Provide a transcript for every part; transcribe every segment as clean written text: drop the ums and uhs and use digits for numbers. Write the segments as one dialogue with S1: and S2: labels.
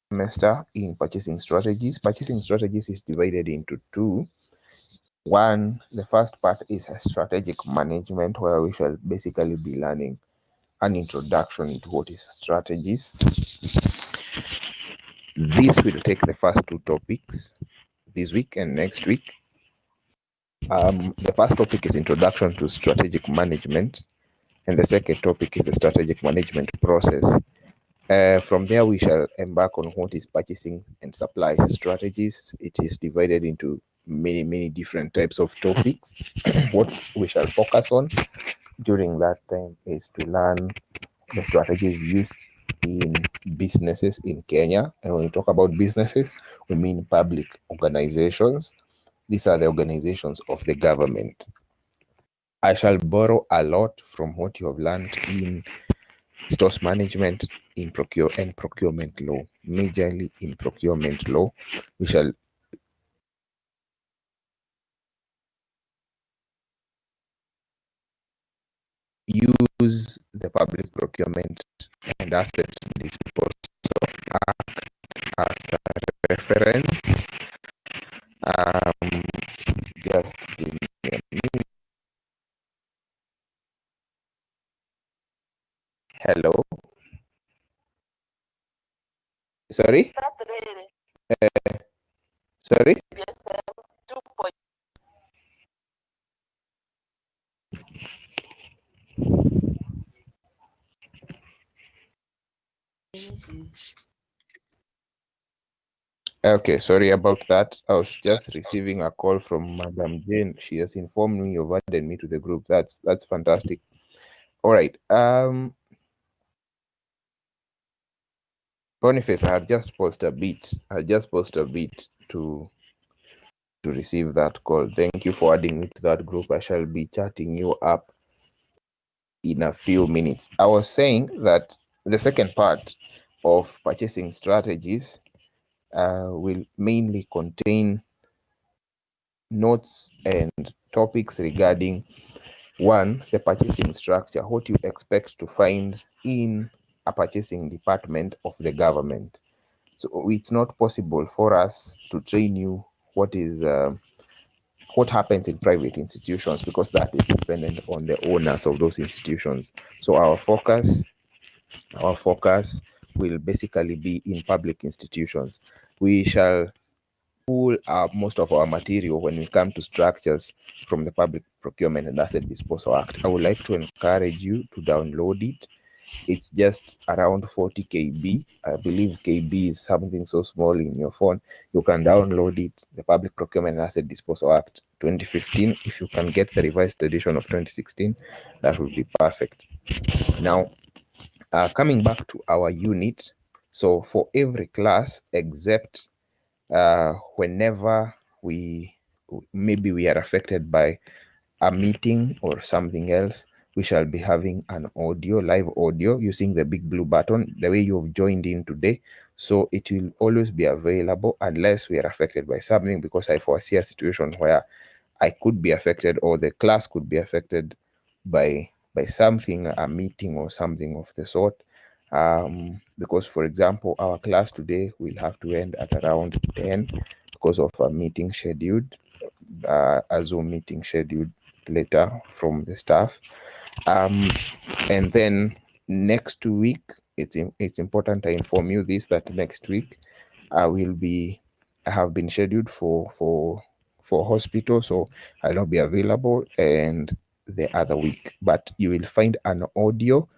S1: semester in purchasing strategies. Purchasing strategies is divided into two. One, the first part is a strategic management, where we shall basically be learning an introduction into what is strategies. This will take the first two topics this week and next week. The first topic is introduction to strategic management, and the second topic is the strategic management process. From there, we shall embark on what is purchasing and supply strategies. It is divided into many different types of topics. What we shall focus on during that time is to learn the strategies used in businesses in Kenya. And when we talk about businesses, we mean public organizations. These are the organizations of the government. I shall borrow a lot from what you have learned in stores management in procurement law. Majorly in procurement law, we shall use the Public Procurement and Asset Disposal Act as a reference. Just give me a minute. Hello. Sorry. Sorry. Okay, sorry about that. I was just receiving a call from Madam Jane. She has informed me you've added me to the group. That's fantastic. All right. Boniface, I had just paused a bit. To receive that call. Thank you for adding me to that group. I shall be chatting you up in a few minutes. I was saying that the second part of purchasing strategies will mainly contain notes and topics regarding, one, the purchasing structure, what you expect to find in a purchasing department of the government. So it's not possible for us to train you what happens in private institutions, because that is dependent on the owners of those institutions. So our focus will basically be in public institutions. We shall pull up most of our material when we come to structures from the Public Procurement and Asset Disposal Act. I would like to encourage you to download it. It's just around 40 KB. I believe KB is something so small in your phone. You can download it, the Public Procurement and Asset Disposal Act 2015. If you can get the revised edition of 2016, that would be perfect. Now, coming back to our unit, so for every class except whenever we are affected by a meeting or something else, we shall be having an live audio using the big blue button, the way you've joined in today. So it will always be available unless we are affected by something, because I foresee a situation where I could be affected or the class could be affected by something, a meeting or something of the sort. Because, for example, our class today will have to end at around 10 because of a meeting scheduled, a Zoom meeting scheduled later from the staff. And then next week, it's important I inform you this, that next week I have been scheduled for hospital, so I'll not be available, and the other week. But you will find an audio.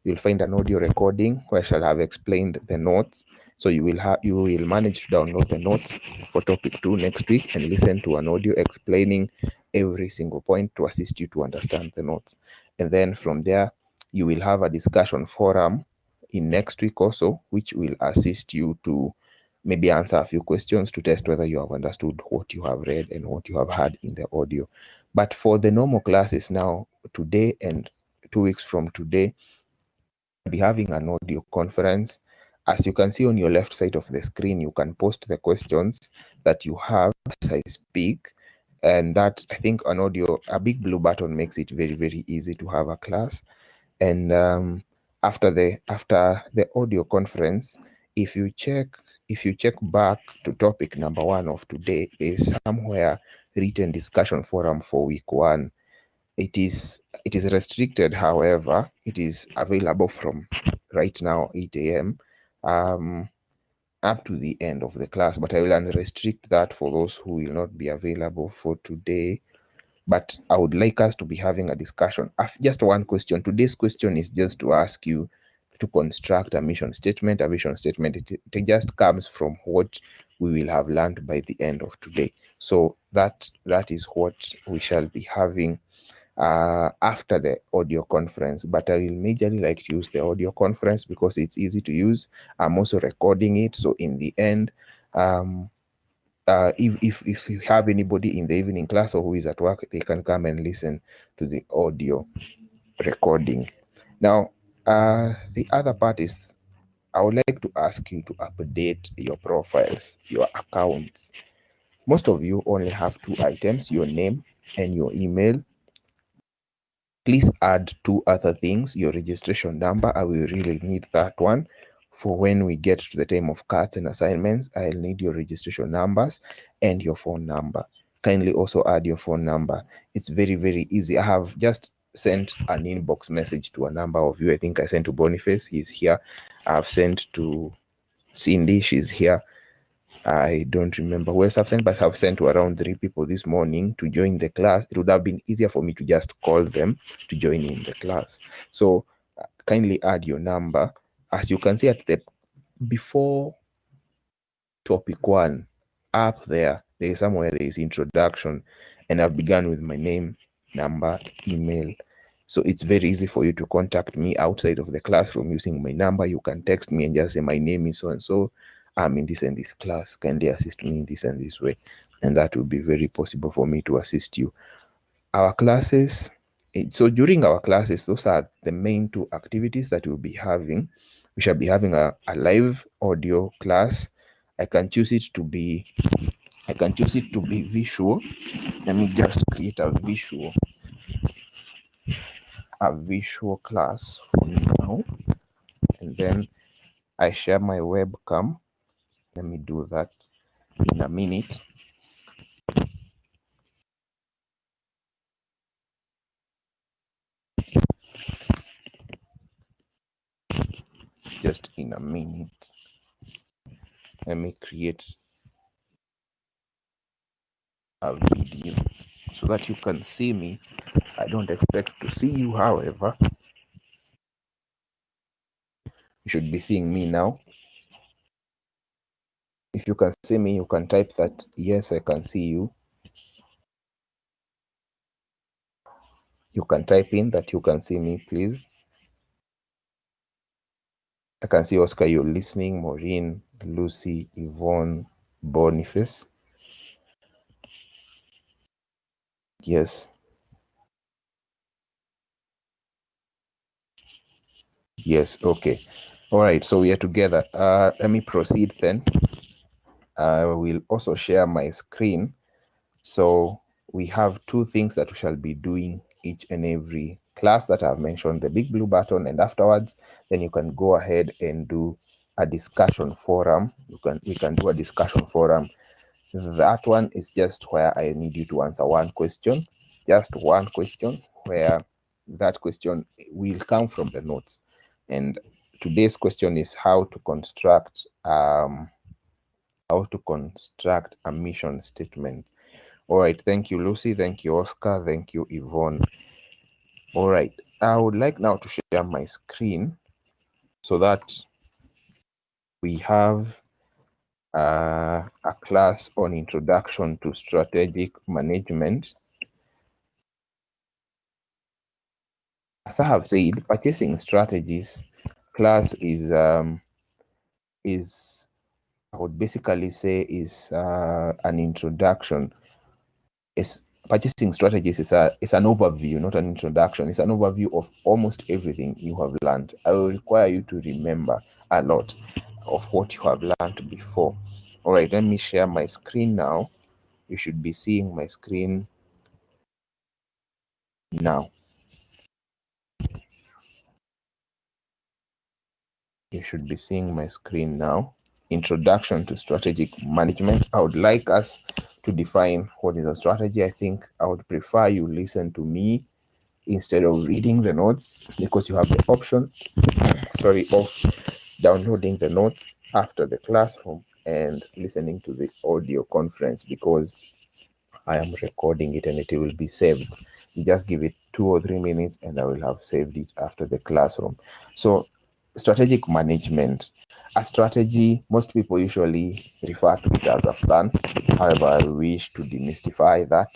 S1: You'll find an audio recording where I shall have explained the notes. So you will manage to download the notes for topic 2 next week and listen to an audio explaining every single point to assist you to understand the notes. And then from there, you will have a discussion forum in next week also, which will assist you to maybe answer a few questions to test whether you have understood what you have read and what you have heard in the audio. But for the normal classes now, today and 2 weeks from today, be having an audio conference. As you can see on your left side of the screen, you can post the questions that you have as I speak, and that, I think, a big blue button makes it very easy to have a class. And after the audio conference, if you check if you check back to topic number 1 of today, is somewhere written discussion forum for week 1. It is restricted, however, it is available from right now 8 a.m. Up to the end of the class, but I will unrestrict that for those who will not be available for today. But I would like us to be having a discussion. Just one question. Today's question is just to ask you to construct a mission statement. A vision statement, it just comes from what we will have learned by the end of today. So that is what we shall be having after the audio conference. But I will majorly like to use the audio conference because it's easy to use. I'm also recording it, so in the end, if you have anybody in the evening class or who is at work, they can come and listen to the audio recording. Now, the other part is I would like to ask you to update your profiles, your accounts. Most of you only have 2 items, your name and your email. Please add 2 other things, your registration number. I will really need that one for when we get to the time of cards and assignments. I'll need your registration numbers and your phone number. Kindly also add your phone number. It's very, very easy. I have just sent an inbox message to a number of you. I think I sent to Boniface, he's here. I've sent to Cindy, she's here. I don't remember who else I've sent, but I've sent to around 3 people this morning to join the class. It would have been easier for me to just call them to join in the class. So kindly add your number. As you can see at the before topic 1, up there is somewhere there is introduction, and I've begun with my name, number, email. So it's very easy for you to contact me outside of the classroom using my number. You can text me and just say, my name is so and so, I'm in this and this class, kindly assist me in this and this way, and that will be very possible for me to assist you. Our classes, so during our classes, those are the main 2 activities that we'll be having. We shall be having a live audio class. I can choose it to be visual. Let me just create a visual class for now, and then I share my webcam. Let me do that in a minute. Just in a minute. Let me create a video so that you can see me. I don't expect to see you, however. You should be seeing me now. If you can see me, you can type that, yes, I can see you. You can type in that you can see me, please. I can see Oscar, you're listening, Maureen, Lucy, Yvonne, Boniface. Yes. Yes, okay. All right, so we are together. Let me proceed then. I will also share my screen. So we have 2 things that we shall be doing each and every class that I've mentioned, the big blue button, and afterwards, then you can go ahead and do a discussion forum. We can do a discussion forum. That one is just where I need you to answer one question, just one question, where that question will come from the notes. And today's question is how to construct a mission statement. All right, thank you, Lucy. Thank you, Oscar. Thank you, Yvonne. All right, I would like now to share my screen so that we have a class on introduction to strategic management. As I have said, purchasing strategies class is I would basically say is an introduction. Purchasing strategies is an overview, not an introduction. It's an overview of almost everything you have learned. I will require you to remember a lot of what you have learned before. All right, let me share my screen now. You should be seeing my screen now. You should be seeing my screen now. introduction to strategic management. I would like us to define what is a strategy. I think I would prefer you listen to me instead of reading the notes, because you have the option, of downloading the notes after the classroom and listening to the audio conference, because I am recording it and it will be saved. You just give it 2 or 3 minutes and I will have saved it after the classroom. So, strategic management. A strategy, most people usually refer to it as a plan. However, I wish to demystify that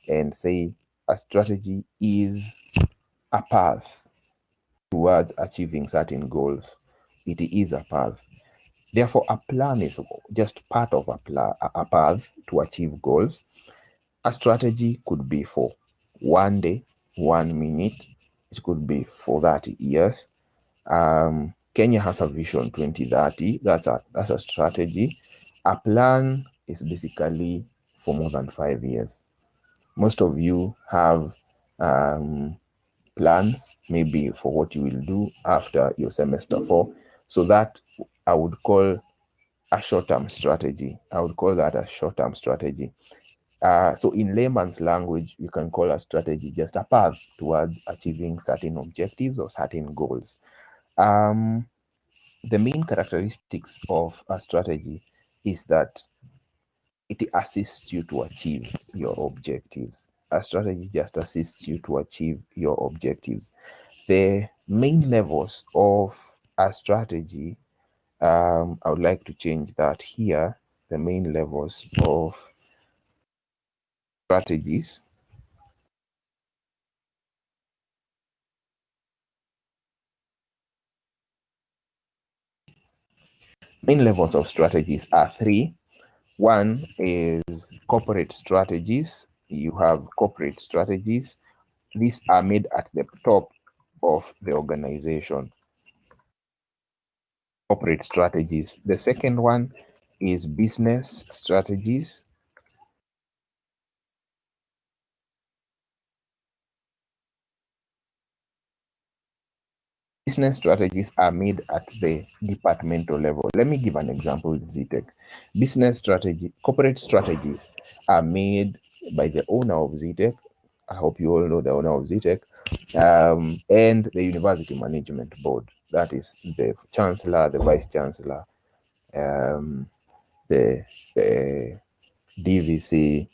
S1: and say a strategy is a path towards achieving certain goals. It is a path. Therefore, a plan is just part of a path to achieve goals. A strategy could be for 1 day, 1 minute. It could be for 30 years. Kenya has a vision 2030. That's a strategy. A plan is basically for more than 5 years. Most of you have plans, maybe for what you will do after your semester 4. So that I would call a short-term strategy. I would call that a short-term strategy. So in layman's language, you can call a strategy just a path towards achieving certain objectives or certain goals. The main characteristics of a strategy is that it assists you to achieve your objectives. A strategy just assists you to achieve your objectives. The main levels of a strategy, I would like to change that here. The main levels of strategies. Main levels of strategies are three. One is corporate strategies. You have corporate strategies. These are made at the top of the organization. Corporate strategies. The second one is business strategies. Business strategies are made at the departmental level. Let me give an example with ZTech. Corporate strategies are made by the owner of ZTech. I hope you all know the owner of ZTech, and the University Management Board. That is the Chancellor, the Vice Chancellor, the DVC,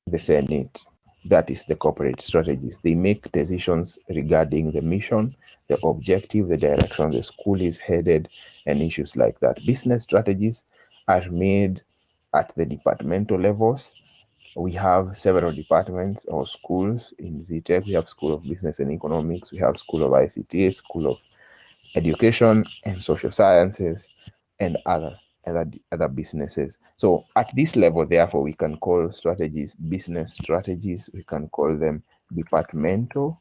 S1: the Senate. That is the corporate strategies. They make decisions regarding the mission, the objective, the direction the school is headed, and issues like that. Business strategies are made at the departmental levels. We have several departments or schools in ZTech. We have School of Business and Economics, we have School of ICT, School of Education and Social Sciences, and other businesses. So at this level, therefore, we can call strategies business strategies. We can call them departmental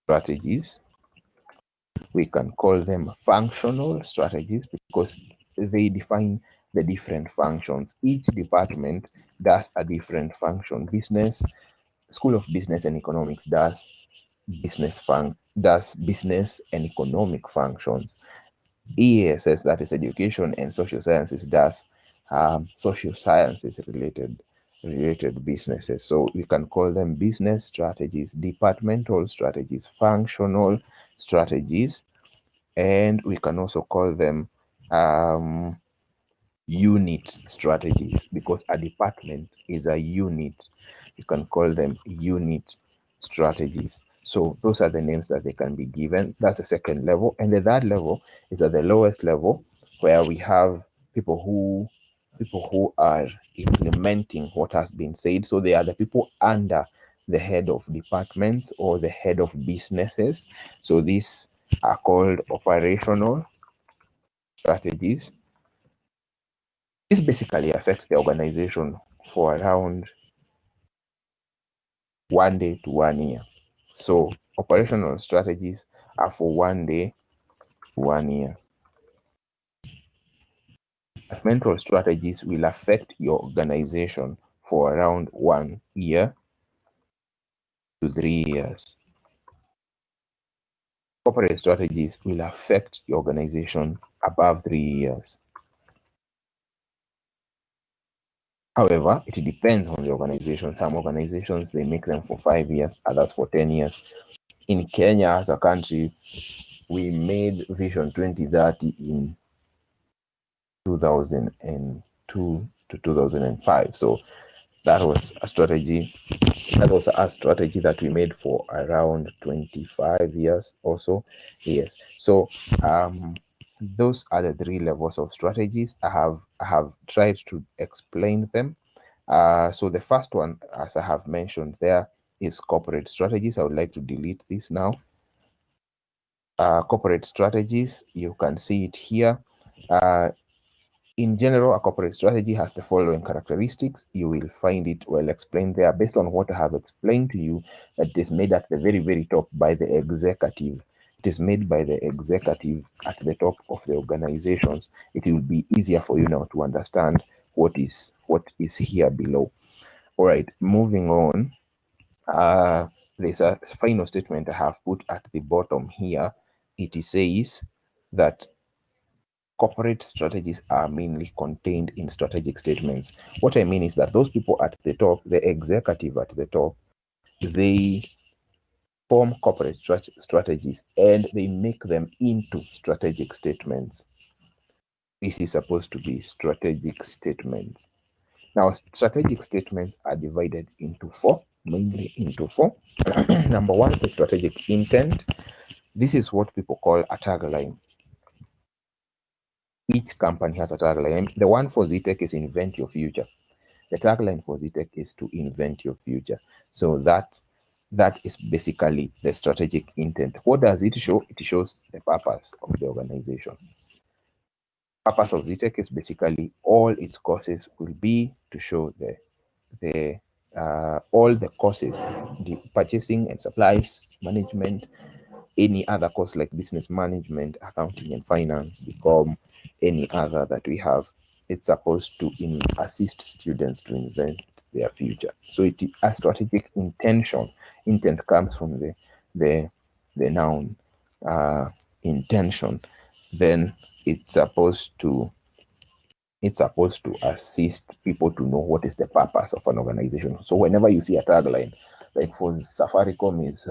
S1: strategies. We can call them functional strategies because they define the different functions. Each department does a different function. School of Business and Economics does business and economic functions. ESS, that is Education and Social Sciences, does social sciences related businesses. So we can call them business strategies, departmental strategies, functional strategies, and we can also call them unit strategies, because a department is a unit. You can call them unit strategies. So those are the names that they can be given. That's the second level. And the third level is at the lowest level, where we have people who are implementing what has been said. So they are the people under the head of departments or the head of businesses. So these are called operational strategies. This basically affects the organization for around 1 day to 1 year. So operational strategies are for 1 day to 1 year. Mental strategies will affect your organization for around 1 year to 3 years. Corporate strategies will affect your organization above 3 years. However, it depends on the organization. Some organizations, they make them for 5 years, others for 10 years. In Kenya, as a country, we made Vision 2030 in 2002 to 2005. So that was a strategy. That was a strategy that we made for around 25 years or so. Yes. So those are the 3 levels of strategies. I have tried to explain them. So the first one, as I have mentioned there, is corporate strategies. I would like to delete this now. Corporate strategies, you can see it here. In general, a corporate strategy has the following characteristics. You will find it well explained there based on what I have explained to you, that it is made at the very, very top by the executive. It is made by the executive at the top of the organizations. It will be easier for you now to understand what is here below. All right, moving on. There's a final statement I have put at the bottom here. It says that corporate strategies are mainly contained in strategic statements. What I mean is that those people at the top, the executive at the top, they form corporate strategies and they make them into strategic statements. This is supposed to be strategic statements. Now, strategic statements are divided into 4, mainly into 4. Number 1 is strategic intent. This is what people call a tagline. Each company has a tagline. The one for ZTech is invent your future. The tagline for ZTech is to invent your future. So that is basically the strategic intent. What does it show? It shows the purpose of the organization. Purpose of ZTech is basically all its courses will be to show all the courses, the purchasing and supplies management, any other course like business management, accounting and finance, become any other that we have. It's supposed to assist students to invent their future. So it is a strategic intention. Intent comes from the noun intention. Then it's supposed to assist people to know what is the purpose of an organization. So whenever you see a tagline, like for Safaricom is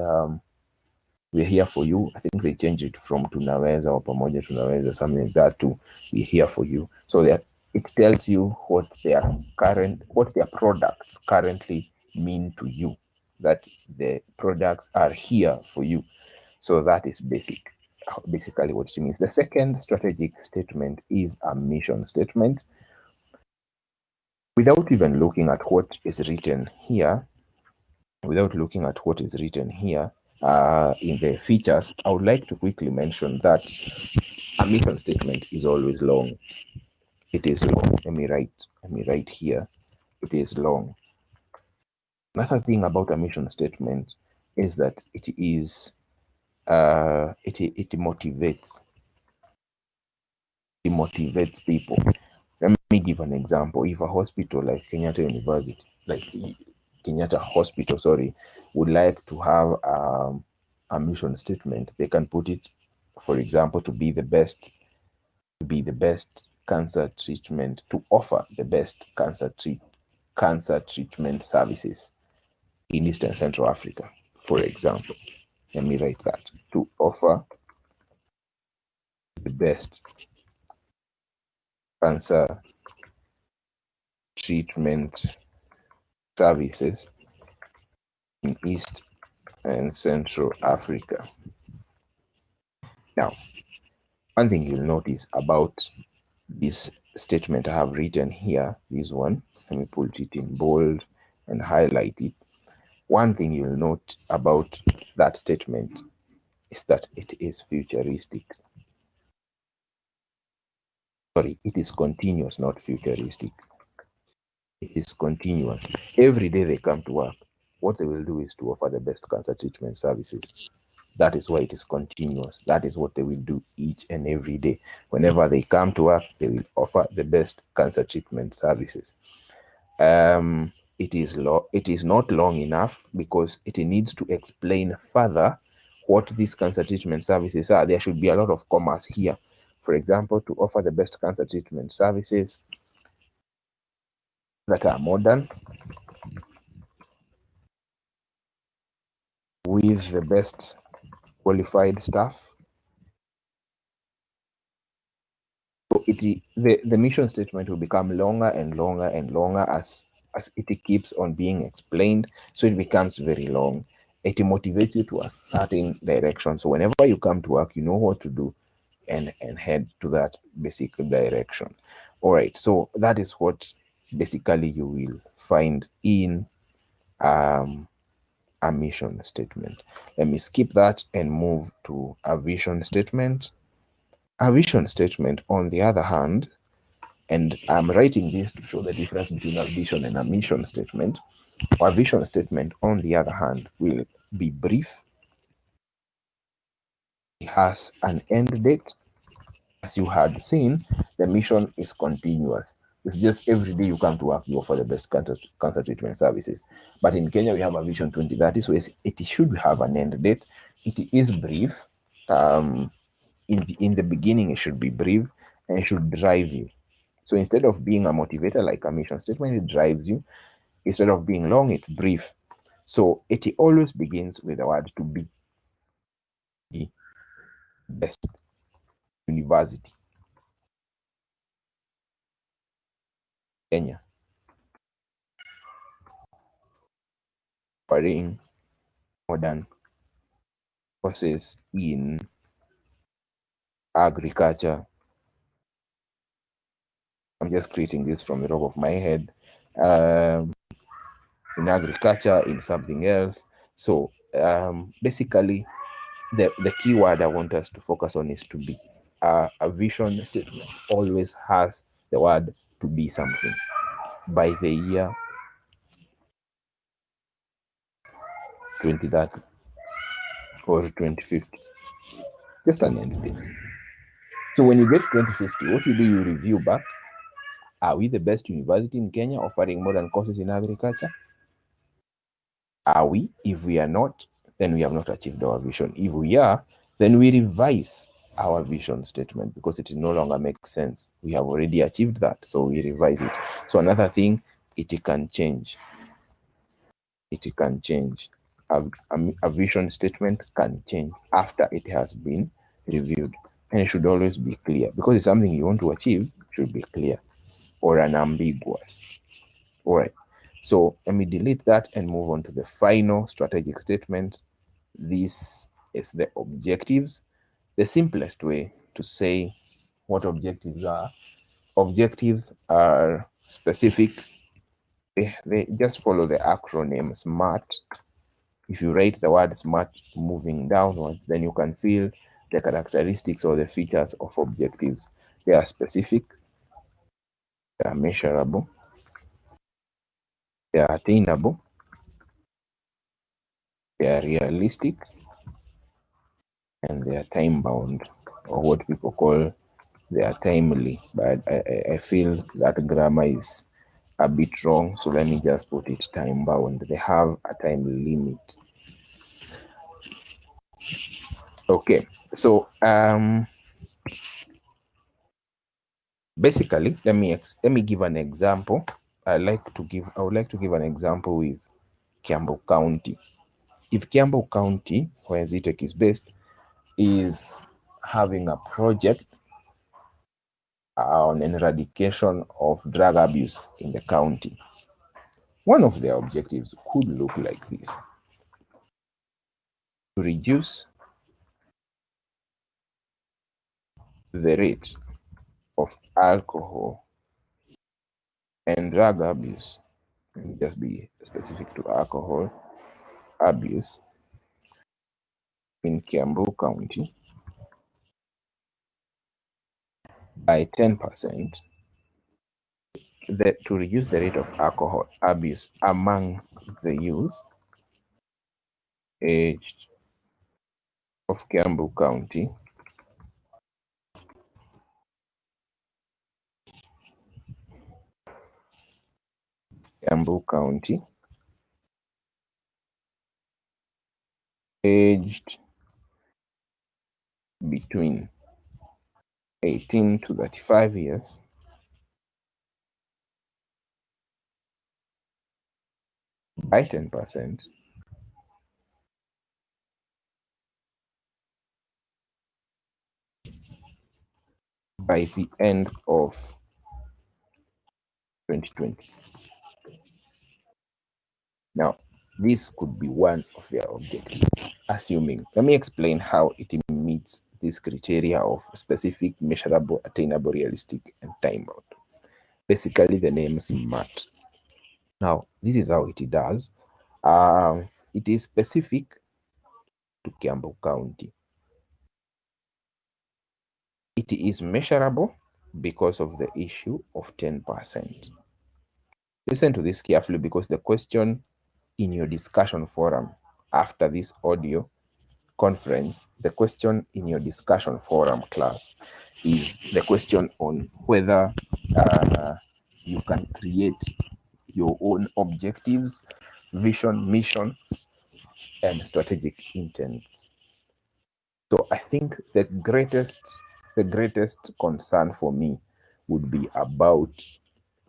S1: we're here for you. I think they changed it from tunaweza or pamoja tunaweza, something like that, to we're here for you. So that it tells you what their products currently mean to you, that the products are here for you. So that is basically what it means. The second strategic statement is a mission statement. Without even looking at what is written here, in the features, I would like to quickly mention that a mission statement is always long. It is long. Let me write here. It is long. Another thing about a mission statement is that it is it motivates. It motivates people. Let me give an example. If a hospital like Kenyatta University, like Kenyatta Hospital, would like to have a mission statement, they can put it, for example, to be the best cancer treatment, to offer the best cancer treatment services in Eastern Central Africa, for example. Let me write that. To offer the best cancer treatment services in East and Central Africa. Now, one thing you'll notice about this statement I have written here, this one, let me put it in bold and highlight it. One thing you'll note about that statement is that it is futuristic. Sorry, it is continuous, not futuristic. It is continuous. Every day they come to work, what they will do is to offer the best cancer treatment services. That is why it is continuous. That is what they will do each and every day. Whenever they come to work, they will offer the best cancer treatment services. It is not long enough because it needs to explain further what these cancer treatment services are. There should be a lot of commas here For example, to offer the best cancer treatment services that are modern with the best qualified staff. So the mission statement will become longer and longer and longer as it keeps on being explained. So it becomes very long. It motivates you to a certain direction. So whenever you come to work, you know what to do and head to that basic direction. All right. So that is what basically you will find in a mission statement. Let me skip that and move to a vision statement. A vision statement, on the other hand, and I'm writing this to show the difference between a vision and a mission statement. A vision statement, on the other hand, will be brief. It has an end date. As you had seen, the mission is continuous. It's just every day you come to work, you offer the best cancer treatment services. But in Kenya, we have a Vision 2030, so it should have an end date. It is brief. In the beginning, it should be brief and it should drive you. So instead of being a motivator like a mission statement, it drives you. Instead of being long, it's brief. So it always begins with the word to be. The best university, Kenya, offering modern courses in agriculture. I'm just creating this from the top of my head. In agriculture, in something else. So basically, the key word I want us to focus on is to be. A vision statement always has the word to be something. By the year 2030 or 2050, just an end date. So when you get 2050, what you do, you review back. Are we the best university in Kenya offering modern courses in agriculture? Are we? If we are not, then we have not achieved our vision. If we are, then we revise our vision statement because it no longer makes sense. We have already achieved that, so we revise it. So another thing, it can change. It can change. A vision statement can change after it has been reviewed, and it should always be clear because it's something you want to achieve. It should be clear or unambiguous. All right. So let me delete that and move on to the final strategic statement. This is the objectives. The simplest way to say what objectives are specific. They just follow the acronym SMART. If you write the word SMART moving downwards, then you can feel the characteristics or the features of objectives. They are specific, they are measurable, they are attainable, they are realistic, and they are time bound, or what people call they are timely. But I feel that grammar is a bit wrong, so let me just put it time bound. They have a time limit. Okay, so basically, let me give an example. I would like to give an example with Kiambu County. If Kiambu County, where ZTech is based, is having a project on an eradication of drug abuse in the county, one of their objectives could look like this: to reduce the rate of alcohol and drug abuse. Let me just be specific to alcohol abuse in Kiambu County by 10%. To reduce the rate of alcohol abuse among the youth aged of Kiambu County aged between 18 to 35 years by 10% by the end of 2020. Now, this could be one of their objectives, assuming, let me explain how it meets this criteria of specific, measurable, attainable, realistic, and time-bound. Basically, the name is SMART. Now, this is how it does. It is specific to Kiambu County. It is measurable because of the issue of 10%. Listen to this carefully, because the question in your discussion forum after this audio conference, the question in your discussion forum class is the question on whether you can create your own objectives, vision, mission, and strategic intents. So I think the greatest concern for me would be about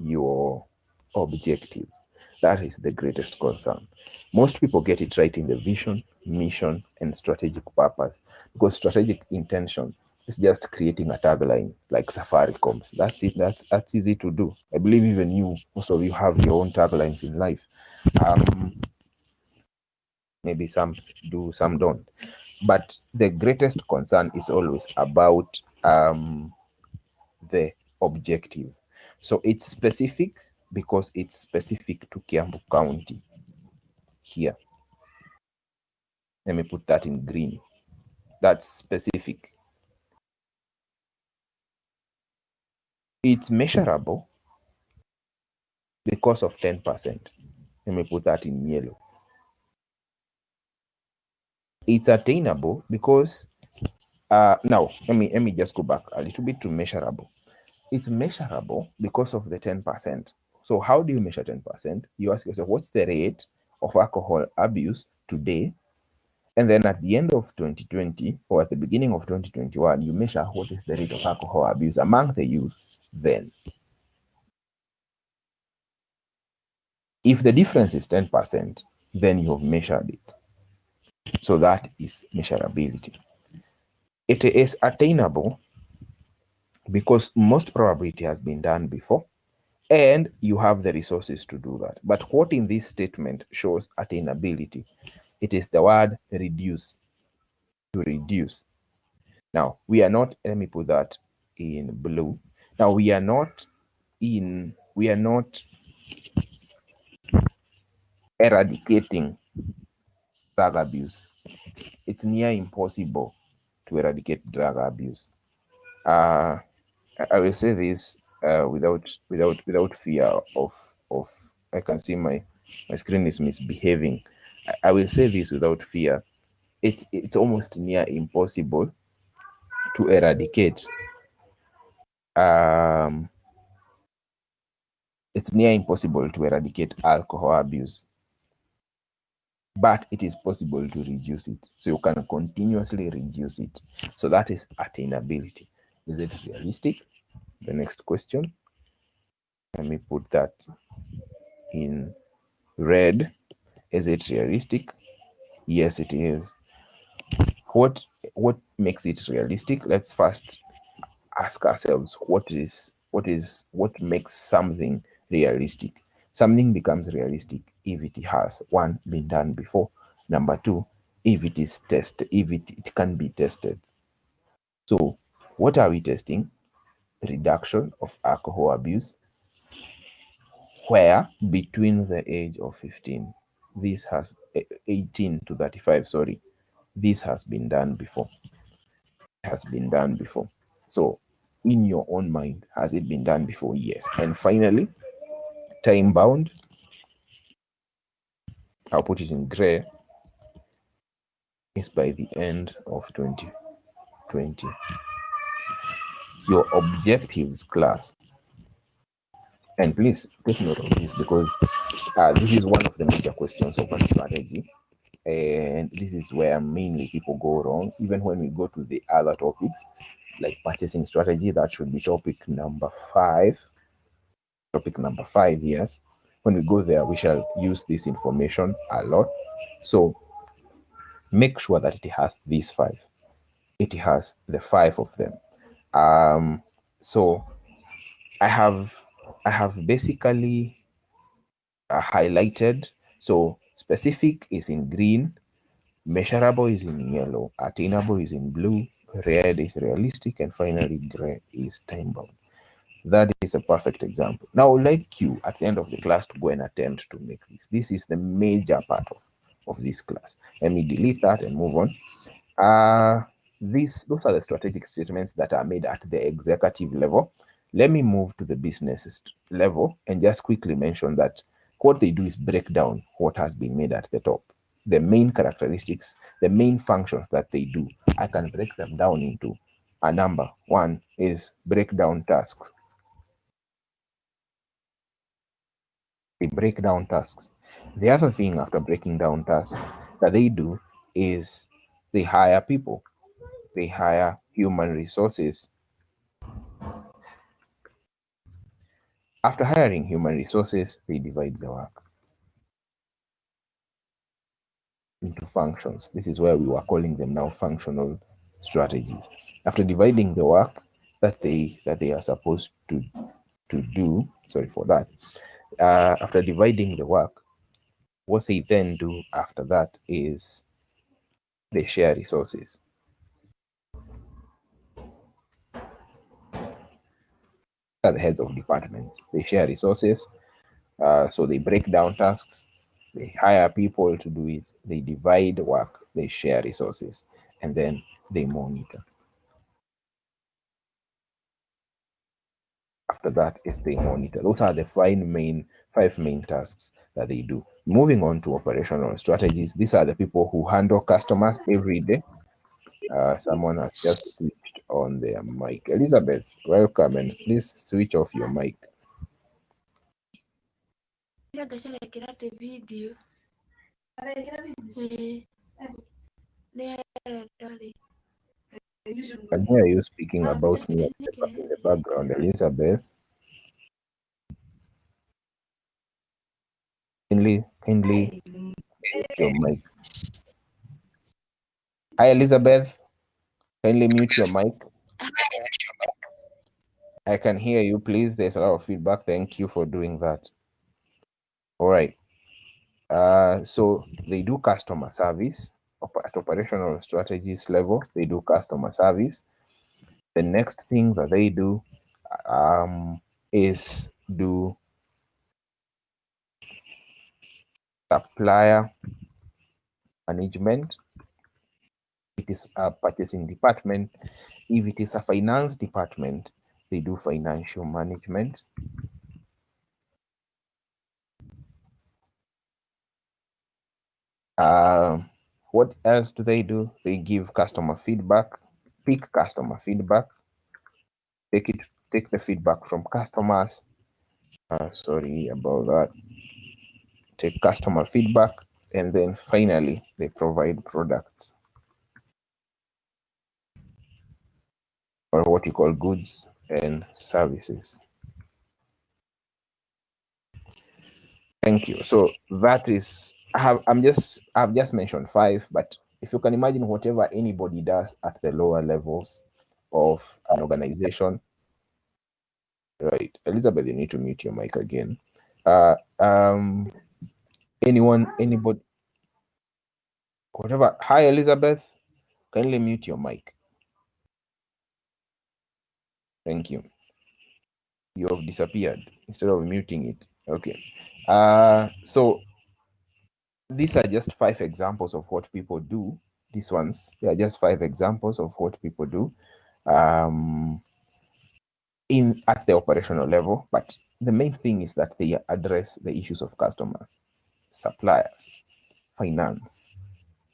S1: your objectives. That is the greatest concern. Most people get it right in the vision, mission, and strategic purpose, because strategic intention is just creating a tagline like Safaricom's. That's it. That's easy to do. I believe even you, most of you have your own taglines in life. Maybe some do, some don't. But the greatest concern is always about the objective. So it's specific because it's specific to Kiambu County here. Let me put that in green. That's specific. It's measurable because of 10%. Let me put that in yellow. It's attainable because now let me just go back a little bit to measurable. It's measurable because of the 10%. So how do you measure 10%? You ask yourself, what's the rate of alcohol abuse today? And then at the end of 2020 or at the beginning of 2021, you measure what is the rate of alcohol abuse among the youth then. If the difference is 10%, then you have measured it. So that is measurability. It is attainable because most probably it has been done before and you have the resources to do that. But what in this statement shows attainability? It is the word reduce, to reduce. Now, we are not, let me put that in blue. Now, we are not eradicating drug abuse. It's near impossible to eradicate drug abuse. I will say this without fear of I can see my screen is misbehaving. I will say this without fear. It's almost near impossible to eradicate. It's near impossible to eradicate alcohol abuse, but it is possible to reduce it. So you can continuously reduce it. So that is attainability. Is it realistic? The next question. Let me put that in red. Is it realistic? Yes, it is. What makes it realistic? Let's first ask ourselves what makes something realistic. Something becomes realistic if it has, one, been done before. Number two, if it is tested, if it can be tested. So what are we testing? Reduction of alcohol abuse, where between the age of 15, this has 18 to 35, sorry, this has been done before. So in your own mind, has it been done before? Yes. And finally, time bound, I'll put it in gray, is by the end of 2020. Your objectives class, and please take note of this, because this is one of the major questions of a strategy, and this is where mainly people go wrong. Even when we go to the other topics, like purchasing strategy. That should be topic number 5. Topic number 5, yes. When we go there, we shall use this information a lot. So make sure that it has these 5. It has the 5 of them. So I have basically highlighted. So specific is in green, measurable is in yellow, attainable is in blue, red is realistic, and finally gray is time bound. That is a perfect example. Now, I would like you at the end of the class to go and attempt to make this. This is the major part of this class. Let me delete that and move on. Those are the strategic statements that are made at the executive level. Let me move to the business level and just quickly mention that what they do is break down what has been made at the top. The main characteristics, the main functions that they do, I can break them down into a number. One is break down tasks. They break down tasks. The other thing after breaking down tasks that they do is they hire people. They hire human resources. After hiring human resources, they divide the work into functions. This is where we were calling them now functional strategies. After dividing the work that they are supposed to do, sorry for that. After dividing the work, what they then do after that is they share resources. Are the heads of departments. They share resources. So they break down tasks, they hire people to do it, they divide work, they share resources, and then they monitor. After that is they monitor. Those are the 5 main tasks that they do. Moving on to operational strategies, these are the people who handle customers every day. Someone has just switched on their mic. Elizabeth, welcome, and please switch off your mic. I can hear you speaking about me in the background, Elizabeth. Kindly mute your mic. Hi, Elizabeth. Kindly mute your mic. I can hear you, please. There's a lot of feedback. Thank you for doing that. All right. So they do customer service at operational strategies level. They do customer service. The next thing that they do is do supplier management. It is a purchasing department. If it is a finance department, they do financial management. What else do? They give customer feedback, pick customer feedback, take the feedback from customers. Sorry about that. Take customer feedback, and then finally they provide products, or what you call goods and services. Thank you. So that is I've just mentioned 5, but if you can imagine whatever anybody does at the lower levels of an organization, right? Elizabeth, you need to mute your mic again. Anybody, whatever. Hi, Elizabeth. Kindly mute your mic. Thank you. You have disappeared instead of muting it. Okay. So these are just 5 examples of what people do. These ones, they are just 5 examples of what people do at the operational level. But the main thing is that they address the issues of customers, suppliers, finance,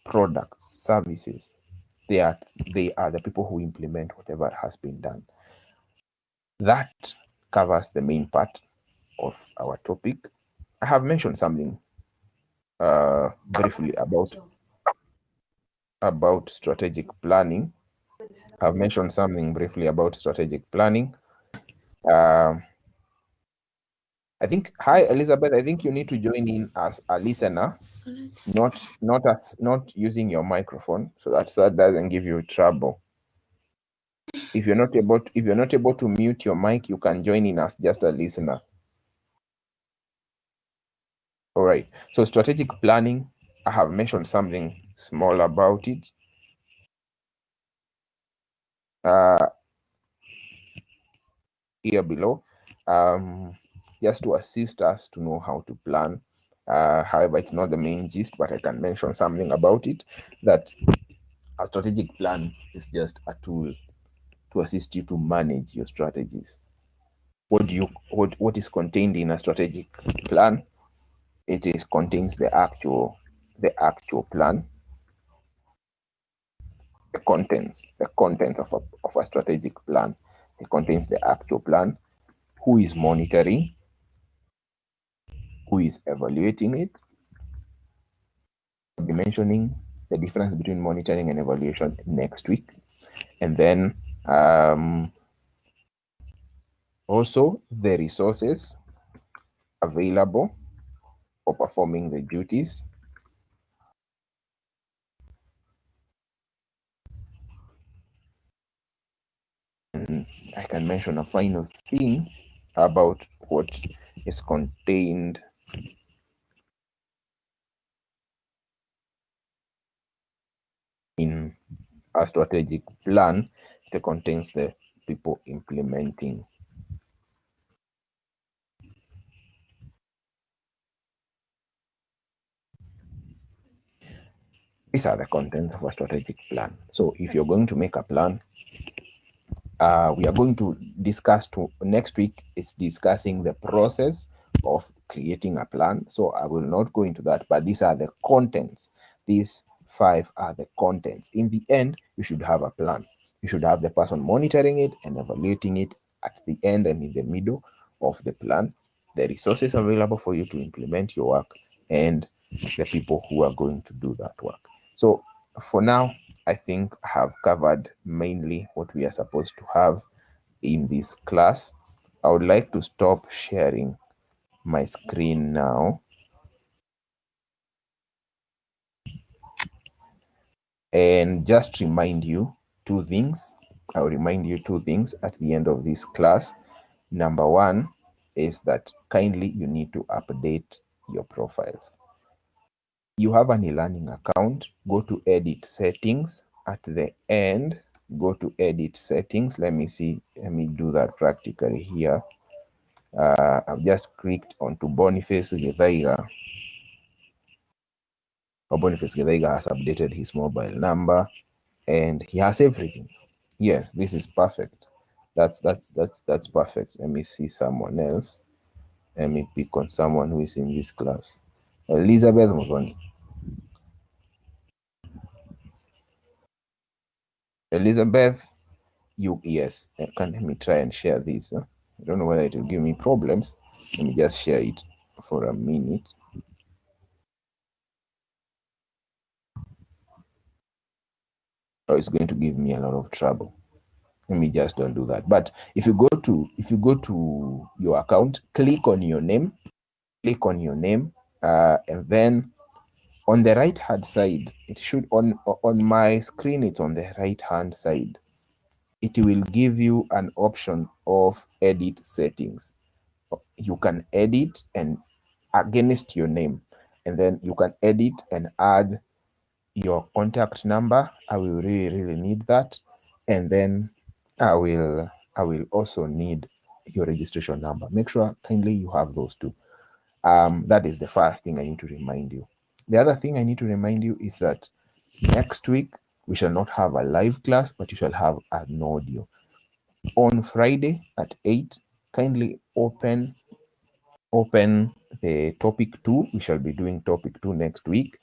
S1: products, services. They are the people who implement whatever has been done. That covers the main part of our topic. I have mentioned something briefly about strategic planning. I've mentioned something briefly about strategic planning. I think, hi Elizabeth, I think you need to join in as a listener, not using your microphone, so that doesn't give you trouble. If you're not able to mute your mic, you can join in as just a listener. All right. So strategic planning, I have mentioned something small about it. Here below, just to assist us to know how to plan. However, it's not the main gist, but I can mention something about it, that a strategic plan is just a tool to assist you to manage your strategies. What is contained in a strategic plan? It contains the actual plan, the content of a strategic plan. It contains the actual plan, who is monitoring, who is evaluating it. I'll be mentioning the difference between monitoring and evaluation next week. And then also the resources available for performing the duties. And I can mention a final thing about what is contained in a strategic plan. It contains the people implementing. These are the contents of a strategic plan. So if you're going to make a plan, we are going to discuss next week is discussing the process of creating a plan. So I will not go into that, but these are the contents. These 5 are the contents. In the end, you should have a plan. You should have the person monitoring it and evaluating it at the end and in the middle of the plan, the resources available for you to implement your work, and the people who are going to do that work. So for now, I think I have covered mainly what we are supposed to have in this class. I would like to stop sharing my screen now. And just remind you 2 things. I'll remind you 2 things at the end of this class. Number 1 is that kindly you need to update your profiles. You have an e-learning account, go to edit settings. At the end, go to edit settings. Let me do that practically here. I've just clicked onto Boniface Githaiga. Boniface Githaiga has updated his mobile number and he has everything. Yes, this is perfect. That's perfect. Let me see someone else. Let me pick on someone who is in this class. Elizabeth Mugoni. Elizabeth, yes. Let me try and share this. I don't know whether it will give me problems. Let me just share it for a minute. Oh, it's going to give me a lot of trouble. Let me just don't do that. But if you go to your account, click on your name, and then on the right hand side, it should on my screen, it's on the right hand side. It will give you an option of edit settings. You can edit and against your name, and then you can edit and add your contact number. I will really need that, and then I will also need your registration number. Make sure kindly you have those 2. That is the first thing I need to remind you. The other thing I need to remind you is that next week we shall not have a live class, but you shall have an audio. On Friday at 8, kindly open the topic 2. We shall be doing topic 2 next week.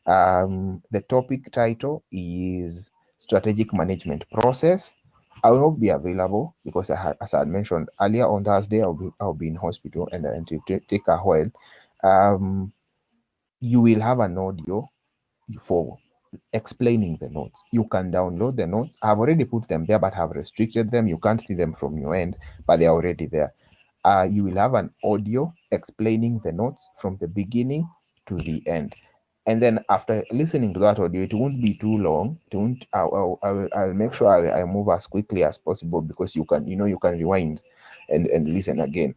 S1: The topic title is strategic management process. I will not be available because as I had mentioned earlier, on Thursday I'll be in hospital and it will take a while. You will have an audio for explaining the notes. You can download the notes. I've already put them there, but have restricted them. You can't see them from your end, but they're already there. You will have an audio explaining the notes from the beginning to the end. And then after listening to that audio, it won't be too long. It won't. I'll make sure I move as quickly as possible, because you can rewind and listen again.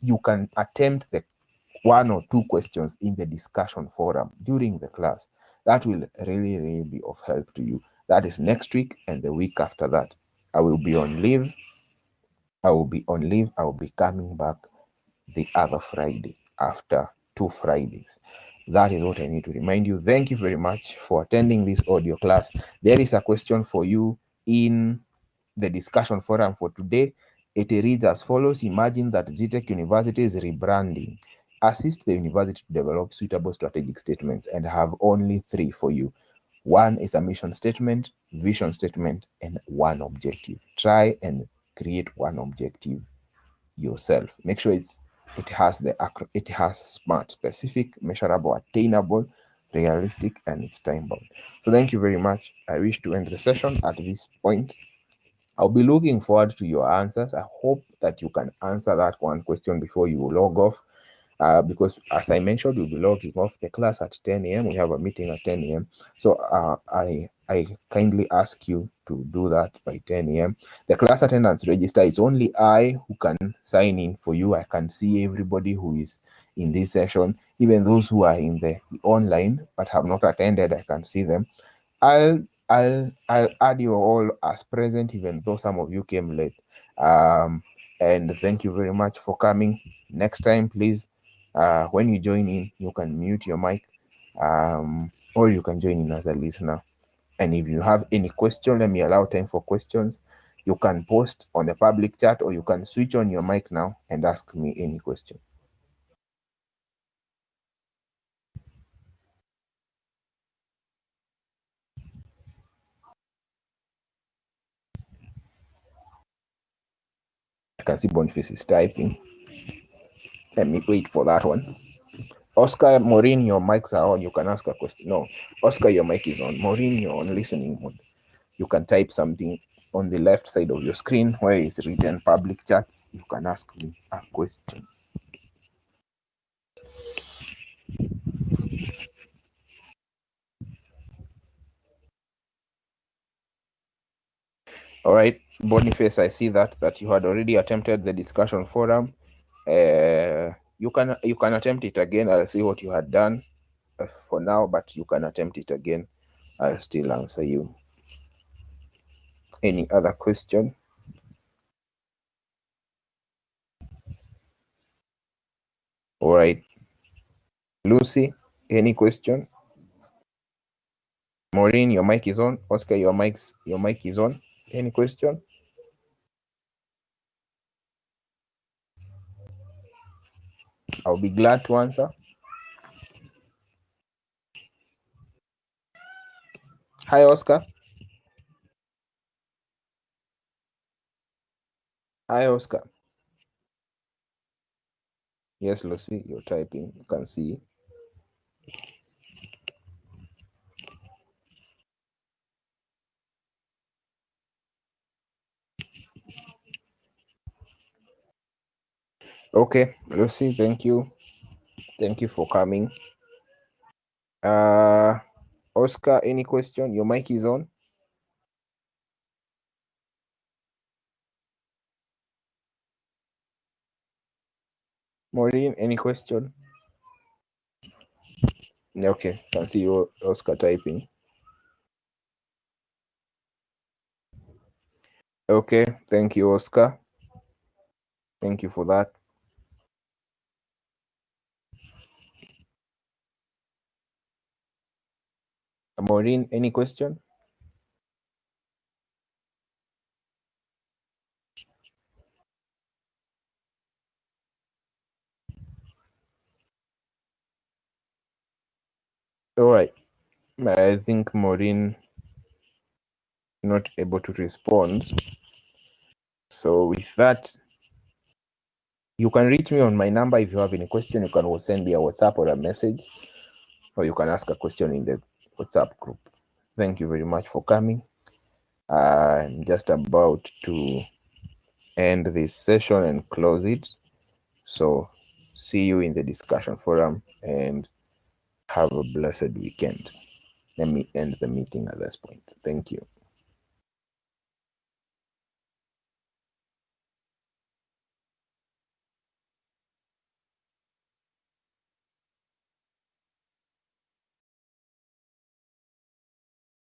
S1: You can attempt the one or two questions in the discussion forum during the class. That will really be of help to you. That is next week and the week after that. I will be on leave. I will be coming back the other Friday after 2 Fridays. That is what I need to remind you. Thank you very much for attending this audio class. There is a question for you in the discussion forum for today. It reads as follows: imagine that ZTech University is rebranding. Assist the university to develop suitable strategic statements, and have only 3 for you. One is a mission statement, vision statement, and one objective. Try and create one objective yourself. Make sure it has SMART: specific, measurable, attainable, realistic, and it's time bound. So thank you very much. I wish to end the session at this point. I'll be looking forward to your answers. I hope that you can answer that one question before you log off, because as I mentioned, we'll be logging off the class at 10 a.m. We have a meeting at 10 a.m. So I kindly ask you to do that by 10 a.m. The class attendance register is only I who can sign in for you. I can see everybody who is in this session, even those who are in the online but have not attended. I can see them. I'll add you all as present, even though some of you came late. And thank you very much for coming. Next time, please, when you join in, you can mute your mic, or you can join in as a listener. And if you have any question, let me allow time for questions. You can post on the public chat, or you can switch on your mic now and ask me any question. I can see Boniface is typing. Let me wait for that one. Oscar, Maureen, your mics are on. You can ask a question. No, Oscar, your mic is on. Maureen, you're on listening mode. You can type something on the left side of your screen where it's written public chats. You can ask me a question. All right, Boniface, I see that you had already attempted the discussion forum. You can attempt it again. I'll see what you had done for now, but you can attempt it again. I'll still answer you. Any other question? All right, Lucy, any question? Maureen, your mic is on. Oscar, your mic is on. Any question? I'll be glad to answer. Hi, Oscar. Hi, Oscar. Yes, Lucy, you're typing. You can see. Okay, Lucy, thank you. Thank you for coming. Oscar, any question? Your mic is on. Maureen, any question? Okay, can see you, Oscar, typing. Okay, thank you, Oscar. Thank you for that. Maureen, any question? All right. I think Maureen not able to respond. So with that, you can reach me on my number. If you have any question, you can send me a WhatsApp or a message, or you can ask a question in the WhatsApp group. Thank you very much for coming. I'm just about to end this session and close it. So see you in the discussion forum and have a blessed weekend. Let me end the meeting at this point. Thank you.